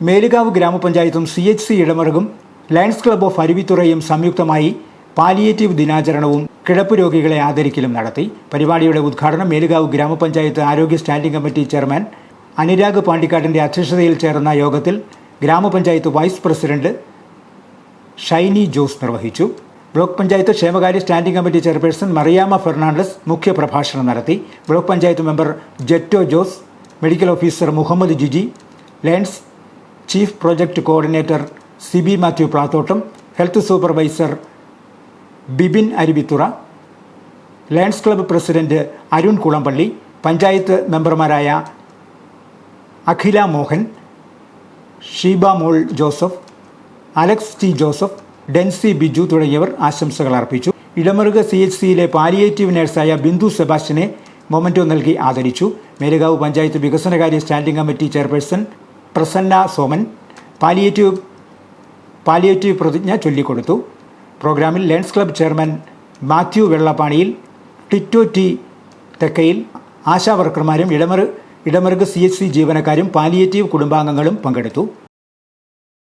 മേലുകാവ് ഗ്രാമപഞ്ചായത്തും CHC ഇടമറുകും Lions club of അരുവിത്തുറയും സംയുക്തമായി പാലിയേറ്റീവ് ദിനാചരണവും കിടപ്പ് രോഗികളെ ആദരിക്കലും നടത്തി. പരിപാടിയുടെ ഉദ്ഘാടനം മേലുകാവ് ഗ്രാമപഞ്ചായത്ത് ആരോഗ്യ സ്റ്റാൻഡിംഗ് കമ്മിറ്റി ചെയർമാൻ അനുരാഗ് പാണ്ടിക്കാടിൻ്റെ അധ്യക്ഷതയിൽ ചേർന്ന യോഗത്തിൽ ഗ്രാമപഞ്ചായത്ത് വൈസ് പ്രസിഡന്റ് ഷൈനി ജോസ് നിർവഹിച്ചു. ബ്ലോക്ക് പഞ്ചായത്ത് ക്ഷേമകാര്യ standing committee chairperson Mariyamma Fernandez മുഖ്യപ്രഭാഷണം നടത്തി. Block panchayat member Jetto Jose, medical officer Muhammad Jiji, Lions chief project coordinator Siby Mathew Plathottam, health supervisor Bibin Aruvithura, Lions club president Arun Kulampally, panchayat മെമ്പർമാരായ അഖില മോഹൻ, ഷീബ മോൾ ജോസഫ്, അലക്സ് ടി ജോസഫ്, ഡെൻസി ബിജു തുടങ്ങിയവർ ആശംസകൾ അർപ്പിച്ചു. ഇടമറുക CHCയിലെ പാലിയേറ്റീവ് നഴ്സായ ബിന്ദു സെബാസ്റ്റ്യനെ മൊമെന്റോ നൽകി ആദരിച്ചു. മേലുകാവ് പഞ്ചായത്ത് വികസനകാര്യ standing committee chairperson Prasanna Soman palliative പ്രതിജ്ഞ ചൊല്ലിക്കൊടുത്തു. പ്രോഗ്രാമിൽ ലയൺസ് ക്ലബ്ബ് ചെയർമാൻ മാത്യു വെള്ളപ്പാണിയിൽ, ടിറ്റോ ടി തെക്കയിൽ, ആശാ വർക്കർമാരും ഇടമറുക CHC ജീവനക്കാരും പാലിയേറ്റീവ് കുടുംബാംഗങ്ങളും പങ്കെടുത്തു.